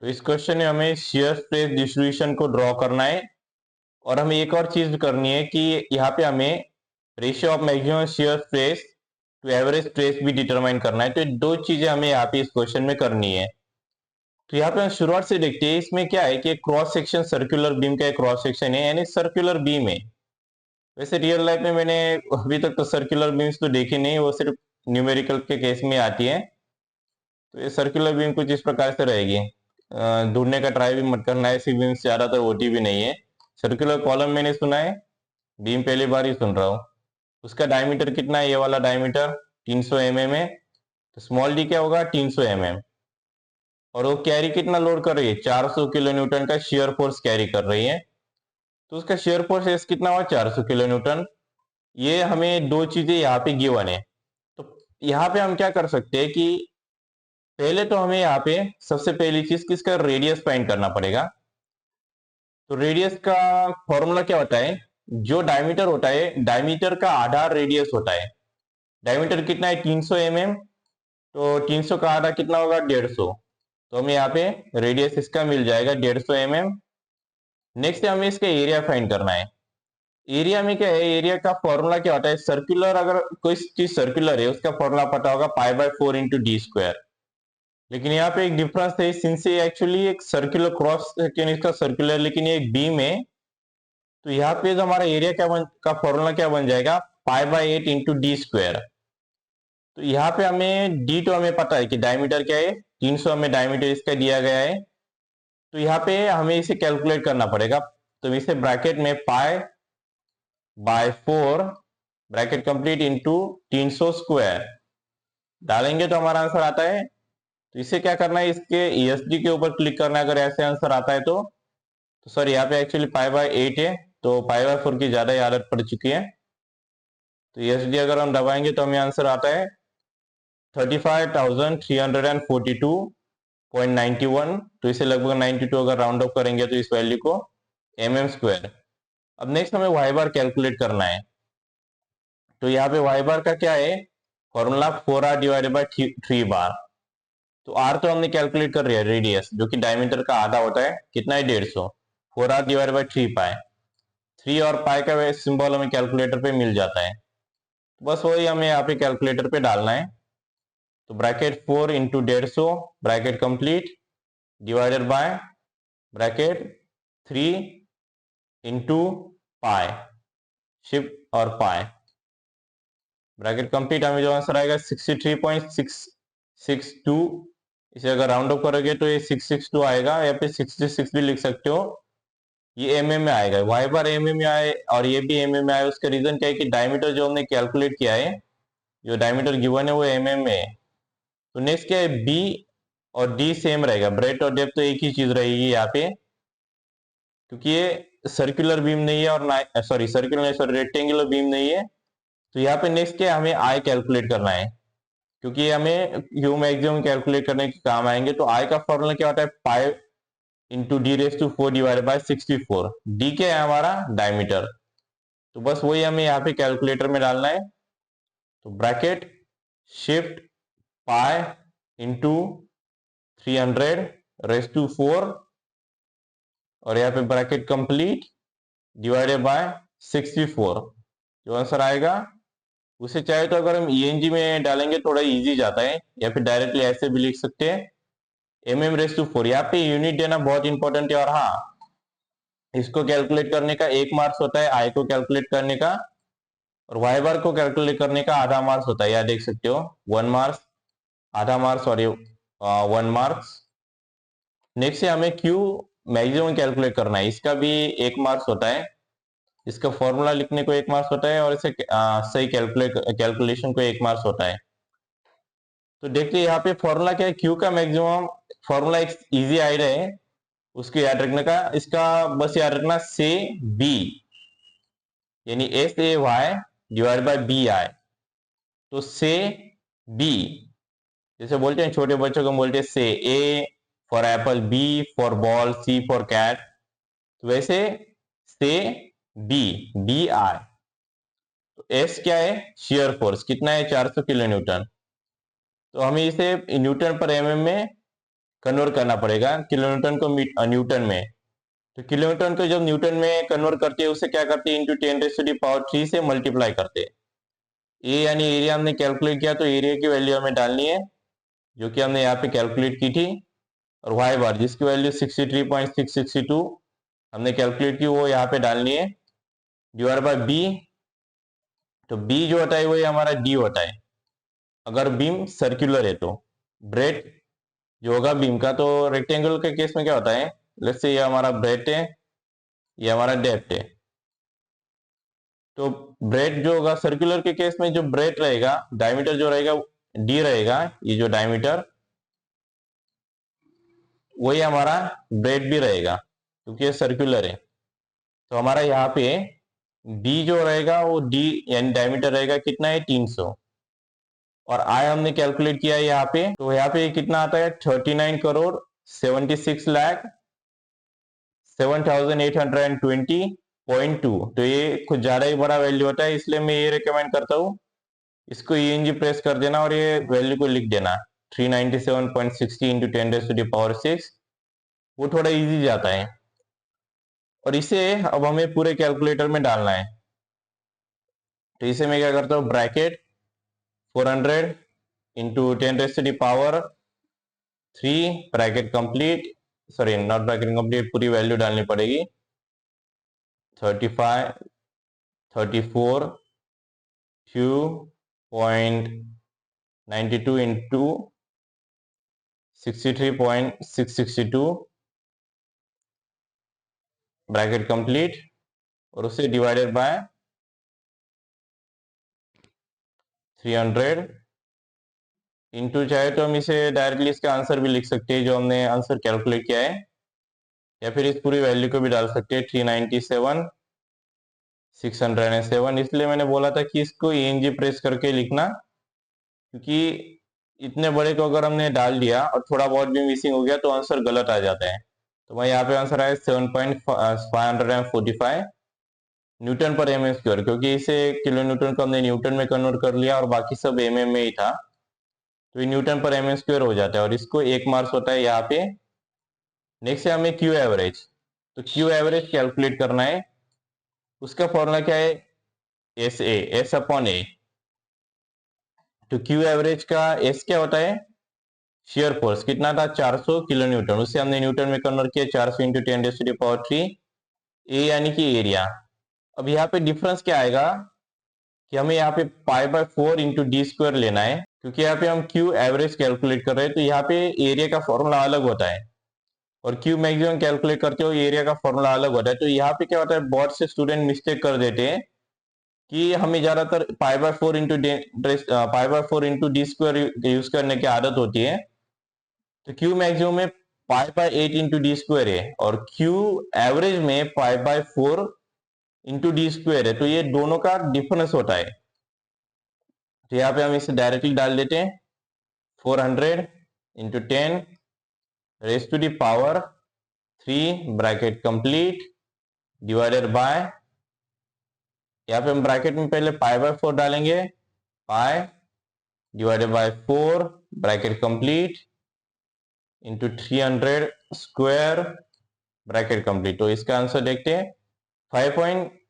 तो इस क्वेश्चन में हमें शियर स्ट्रेस डिस्ट्रीब्यूशन को ड्रॉ करना है और हमें एक और चीज करनी है कि यहाँ पे हमें ratio of maximum shear stress to average stress भी डिटरमाइन करना है। तो ये दो चीजें हमें यहाँ पे इस क्वेश्चन में करनी है। तो यहाँ पे हम शुरुआत से देखते हैं, इसमें क्या है कि क्रॉस सेक्शन सर्कुलर बीम का एक क्रॉस सेक्शन है, यानी सर्कुलर बीम है। वैसे रियल लाइफ में मैंने अभी तक तो सर्कुलर बीम्स तो देखी नहीं, वो सिर्फ न्यूमेरिकल के केस में आती है। तो ये सर्कुलर बीम कुछ इस प्रकार से रहेगी। ढूंढने का ट्राई भी मत करना, ऐसी बीम्स ज्यादातर होती भी नहीं है। सर्कुलर कॉलम मैंने सुना है, बीम पहली बार ही सुन रहा हूँ। उसका डायमीटर कितना है? ये वाला डायमीटर 300 mm है। तो स्मॉल डी क्या होगा? 300 mm। और वो कैरी कितना लोड कर रही है? 400 किलो न्यूटन का शेयर फोर्स कैरी कर रही है। तो उसका शेयर फोर्स एस कितना हुआ? 400 किलो न्यूटन। ये हमें दो चीजें यहाँ पे गिवन है। तो यहाँ पे हम क्या कर सकते हैं कि पहले तो हमें यहाँ पे सबसे पहली चीज किसका रेडियस फाइंड करना पड़ेगा। तो रेडियस का फॉर्मूला क्या होता है? जो डायमीटर होता है, डायमीटर का आधा रेडियस होता है। डायमीटर कितना है? 300 mm। तो 300 का आधा कितना होगा? 150। तो हमें यहाँ पे रेडियस इसका मिल जाएगा 150 mm। नेक्स्ट हमें इसका एरिया फाइंड करना है। एरिया में क्या है? एरिया का फॉर्मूला क्या होता है? सर्कुलर, अगर कोई चीज सर्कुलर है उसका फॉर्मूला पता होगा π/4 इंटू डी स्क्वायर। लेकिन यहाँ पे एक डिफरेंस है, सिंस ये एक्चुअली एक सर्कुलर क्रॉस सेक्शन इसका सर्कुलर, लेकिन ये एक बीम है। तो यहाँ पे जो हमारा एरिया का फॉर्मूला क्या बन जाएगा? π/8 इंटू डी स्क्वायर। तो यहाँ पे हमें डी तो हमें पता है कि डायमीटर क्या है, 300 हमें डायमीटर इसका दिया गया है। तो यहाँ पे हमें इसे कैलकुलेट करना पड़ेगा। तो इसे ब्रैकेट में π/4 ब्रैकेट कंप्लीट इंटू 300 स्क्वायर डालेंगे तो हमारा आंसर आता है। तो इसे क्या करना है? इसके ESD के ऊपर क्लिक करना है अगर ऐसे आंसर आता है तो सर यहाँ पे एक्चुअली π/8 है, तो π/4 की ज्यादा ही आदत पड़ चुकी है। तो ESD अगर हम दबाएंगे तो हमें आंसर आता है 35,342.91। तो इसे लगभग 92 अगर राउंड ऑफ करेंगे तो इस वैल्यू को mm स्क्वायर। अब नेक्स्ट हमें वाई बार कैलकुलेट करना है। तो यहाँ पे वाई बार का क्या है? फॉर्मूला 4r डिवाइडेड बाय 3 बार। तो r तो हमने कैलकुलेट कर लिया, रेडियस जो कि डायमीटर का आधा होता है, कितना है? 150। 4r डिवाइडेड बाय 3 पाई। 3 और पाई का सिंबल हमें कैलकुलेटर पे मिल जाता है, बस वही हमें यहाँ पे कैलकुलेटर पे डालना है। तो bracket 4 into 150 bracket complete divided by bracket 3 into pi, shift और पाई, ब्रैकेट कंप्लीट। हमें जो आंसर आएगा 63.662। इसे अगर राउंड ऑफ करोगे तो ये 662 आएगा, या फिर 66 भी लिख सकते हो। ये mm में आएगा, वाई बार mm में आए और ये भी mm में आए। उसका रीजन क्या है कि डायमीटर जो हमने कैलकुलेट किया है, जो डायमीटर गिवन है वो mm में है। तो नेक्स्ट क्या है? b और d सेम रहेगा, ब्रेथ और डेप्थ तो एक ही चीज रहेगी यहाँ पे, क्योंकि ये सर्कुलर बीम नहीं है और सॉरी रेक्टेंगुलर बीम नहीं है। तो यहाँ पे नेक्स्ट क्या है? हमें आई कैलकुलेट करना है, क्योंकि हमें क्यू मैक्सिमम कैलकुलेट करने के काम आएंगे। तो आई का फॉर्मूला क्या होता है? 5 into d⁴ divided by 64। D क्या है? हमारा डायमीटर। तो बस वही हमें यहाँ पे कैलकुलेटर में डालना है। तो ब्रैकेट शिफ्ट पाई इंटू 300⁴ और यहाँ पे ब्रैकेट कंप्लीट डिवाइडेड बाय 64। जो आंसर आएगा उसे चाहे तो अगर हम ENG में डालेंगे थोड़ा इजी जाता है, या फिर डायरेक्टली ऐसे भी लिख सकते हैं mm⁴। यहाँ पे यूनिट देना बहुत इंपॉर्टेंट है। और हाँ, इसको कैलकुलेट करने का 1 मार्क्स होता है, आई को कैलकुलेट करने का, और वाई बार को कैलकुलेट करने का आधा मार्क्स होता है। यहाँ देख सकते हो 1 मार्क्स, आधा मार्क्स और 1 मार्क्स। नेक्स्ट से हमें क्यू मैक्सिमम कैलकुलेट करना है, इसका भी 1 मार्क्स होता है। इसका फॉर्मूला लिखने को 1 मार्क्स होता है और इसे सही कैलकुलेशन को 1 मार्क्स होता है। तो देखिए यहाँ पे फॉर्मूला क्या है? क्यू का मैक्सिमम फॉर्मूला एक इजी आइडिया है, उसको याद रखने का। इसका बस याद रखना से बी, यानी SAY डिवाइड बाय BI। तो से बी, जैसे बोलते हैं छोटे बच्चों को बोलते हैं से, A for apple, B for ball, C for cat. तो वैसे से BI। तो S क्या है? शियर फोर्स कितना है? 400 किलो न्यूटन। तो हमें इसे न्यूटन पर mm में कन्वर्ट करना पड़ेगा किलोन्यूटन को न्यूटन में। तो किलोमीटर को जब न्यूटन में कन्वर्ट करते हैं उसे क्या करते हैं, इंटू 10⁻³ से मल्टीप्लाई करते हैं। ए यानी एरिया हमने कैलकुलेट किया, तो एरिया की वैल्यू हमें डालनी है जो कि हमने यहाँ पे कैलकुलेट की थी, और वाई बार जिसकी वैल्यू 63.662 हमने कैलकुलेट की वो यहाँ पे डालनी है, डिवाइड बाय बी। तो बी जो होता है वही हमारा डी होता है अगर बीम सर्कुलर है। तो ब्रेड जो होगा बीम का, तो रेक्टेंगल के केस में क्या होता है, लेट्स से ये हमारा ब्रेड है, ये हमारा डेप्थ है। तो ब्रेड जो होगा सर्कुलर के केस में, जो ब्रेड रहेगा, डायमीटर जो रहेगा डी रहेगा, ये जो डायमीटर वही हमारा ब्रेड भी रहेगा क्योंकि ये सर्कुलर है। तो हमारा यहाँ पे डी जो रहेगा वो डी यानी डायमीटर रहेगा कितना है, 300, और आई हमने कैलकुलेट किया है यहाँ पे, तो यहाँ पे कितना आता है, 39,76,07,820.2। तो ये कुछ ज्यादा ही बड़ा वैल्यू होता है, इसलिए मैं ये रिकमेंड करता हूँ इसको ईएनजी प्रेस कर देना और ये वैल्यू को लिख देना 397.60 इंटू 10⁻⁶। वो थोड़ा इजी जाता है, और इसे अब हमें पूरे कैलकुलेटर में डालना है। तो इसे मैं क्या करता हूँ, bracket 400 into 10⁻³ bracket complete, sorry not bracket complete, पूरी वैल्यू डालनी पड़ेगी, 35 34 2.92 इंटू 63.662 ब्रैकेट कंप्लीट, और उसे डिवाइडेड बाय 300 इंटू, चाहे तो हम इसे डायरेक्टली इसका आंसर भी लिख सकते हैं जो हमने आंसर कैलकुलेट किया है, या फिर इस पूरी वैल्यू को भी डाल सकते हैं 397,607। इसलिए मैंने बोला था कि इसको ईएनजी प्रेस करके लिखना, क्योंकि इतने बड़े को अगर हमने डाल दिया और थोड़ा बहुत भी मिसिंग हो गया तो आंसर गलत आ जाता है। तो मैं यहाँ पे आंसर आया 7.545 न्यूटन पर एम स्क्वायर, क्योंकि इसे किलो न्यूटन को हमने न्यूटन में कन्वर्ट कर लिया और बाकी सब एमएम में ही था, तो ये न्यूटन पर एम स्क्वायर हो जाता है, और इसको 1 मार्क्स होता है यहाँ पे। नेक्स्ट है हमें क्यू एवरेज। तो क्यू एवरेज कैलकुलेट करना है, उसका फॉर्मूला क्या है, एस ए, एस अपॉन ए। तो क्यू एवरेज का एस क्या होता है, शेयर फोर्स कितना था, 400 किलो न्यूटन, उसे हमने न्यूटन में कन्वर्ट किया 400 इंटू 10⁻³ ए यानी कि एरिया। अब यहाँ पे डिफरेंस क्या आएगा कि हमें यहाँ पे π/4 इंटू डी स्क्वायर लेना है, क्योंकि यहाँ पे हम क्यू एवरेज कैलकुलेट कर रहे हैं, तो यहाँ पे एरिया का फॉर्मूला अलग होता है, और क्यू मैक्सिमम कैलकुलेट करते हो एरिया का फॉर्मूला अलग होता है। तो यहाँ पे क्या होता है, बहुत से स्टूडेंट मिस्टेक कर देते हैं कि हमें ज्यादातर π/4 इंटू डी स्क्वायर यूज करने की आदत होती है। तो क्यू मैक्सिमम में π/8 इंटू डी स्क्वायर है, और क्यू एवरेज में π/4 इंटू डी स्क्वायर है, तो ये दोनों का डिफरेंस होता है। तो यहाँ पे हम इसे डायरेक्टली डाल देते हैं 400 into 10⁻³ bracket complete divided by, यहाँ पे हम ब्रैकेट में पहले π/4 डालेंगे, पाई divided by 4 bracket complete into 300 square bracket complete. तो इसका आंसर देखते हैं,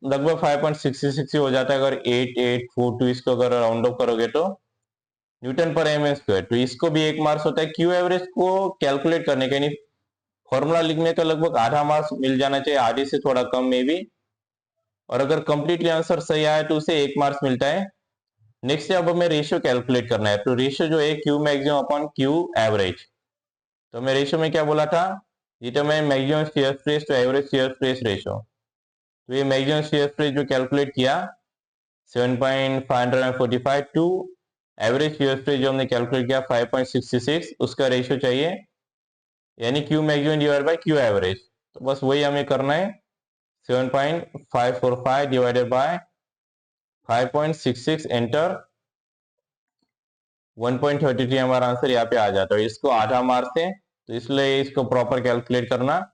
लगभग 5.66 हो जाता है अगर 8842 इसको अगर राउंड ऑफ करोगे तो न्यूटन पर एम स्क्वायर। तो इसको भी 1 मार्क्स होता है। क्यू एवरेज को कैलकुलेट करने के फॉर्मूला लिखने का लगभग आधा मार्क्स मिल जाना चाहिए, आधे से थोड़ा कम में भी, और अगर कंप्लीटली आंसर सही आया तो उसे 1 मार्क्स मिलता है। नेक्स्ट अब हमें रेशियो कैलकुलेट करना है। तो रेशियो जो है Q maximum upon Q average. तो मैं रेशियो में क्या बोला था, determine maximum shear stress to average shear stress ratio. तो ये मैक्सिमम शियर स्ट्रेस जो कैलकुलेट किया 7.545 टू एवरेज शियर स्ट्रेस जो हमने कैलकुलेट किया 5.66, उसका रेशियो चाहिए, यानी Q maximum divide by Q average. तो बस वही हमें करना है, 7.545 डिवाइडेड बाय 5.66 एंटर, 1.33 हमारा आंसर यहाँ पे आ जाता है। इसको आधा मार्क्स है, तो इसलिए इसको प्रॉपर कैलकुलेट करना।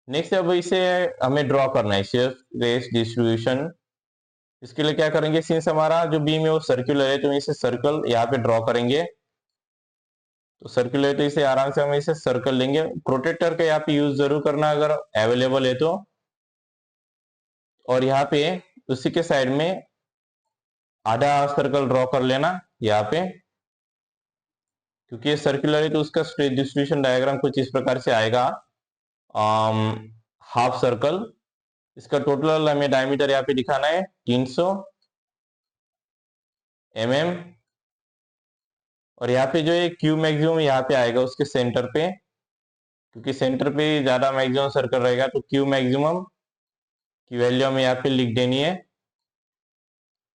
नेक्स्ट अब इसे हमें ड्रॉ करना है शेयर स्ट्रेस डिस्ट्रीब्यूशन। इसके लिए क्या करेंगे, सिंस हमारा जो बीम है वो सर्कुलर है, तो इसे सर्कल यहाँ पे ड्रॉ करेंगे। तो सर्कुलरिटी से आराम से हम इसे सर्कल लेंगे। प्रोटेक्टर का यहाँ पे यूज जरूर करना अगर अवेलेबल है तो। और यहाँ पे उसी के साइड में आधा सर्कल ड्रॉ कर लेना यहाँ पे, क्योंकि ये सर्कुलर है तो उसका स्ट्रेस डिस्ट्रीब्यूशन डायग्राम कुछ इस प्रकार से आएगा। हाफ सर्कल, इसका टोटल हमें डायमीटर यहाँ पे दिखाना है 300 mm। और यहाँ पे जो है क्यू मैक्सिमम यहाँ पे आएगा उसके सेंटर पे, क्योंकि सेंटर पे ज्यादा मैक्सिमम सर्कल रहेगा तो क्यू मैक्सिमम की वैल्यू हमें यहाँ पे लिख देनी है,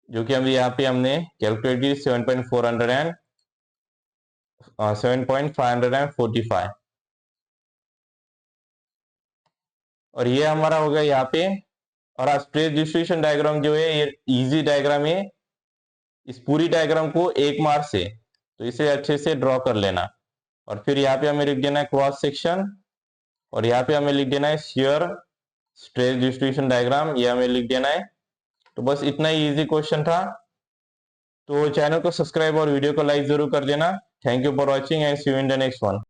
जो कि हम यहाँ पे हमने कैलकुलेट की 7.545। और ये हमारा हो गया यहाँ पे। और स्ट्रेस डिस्ट्रीब्यूशन डायग्राम जो है ये इजी डायग्राम है, इस पूरी डायग्राम को 1 मार्क से, तो इसे अच्छे से ड्रॉ कर लेना। और फिर यहाँ पे हमें लिख देना है क्रॉस सेक्शन, और यहाँ पे हमें लिख देना है शियर स्ट्रेस डिस्ट्रीब्यूशन डायग्राम, ये हमें लिख देना है। तो बस इतना ही इजी क्वेश्चन था। तो चैनल को सब्सक्राइब और वीडियो को लाइक जरूर कर देना। Thank you for watching and see you in the next one.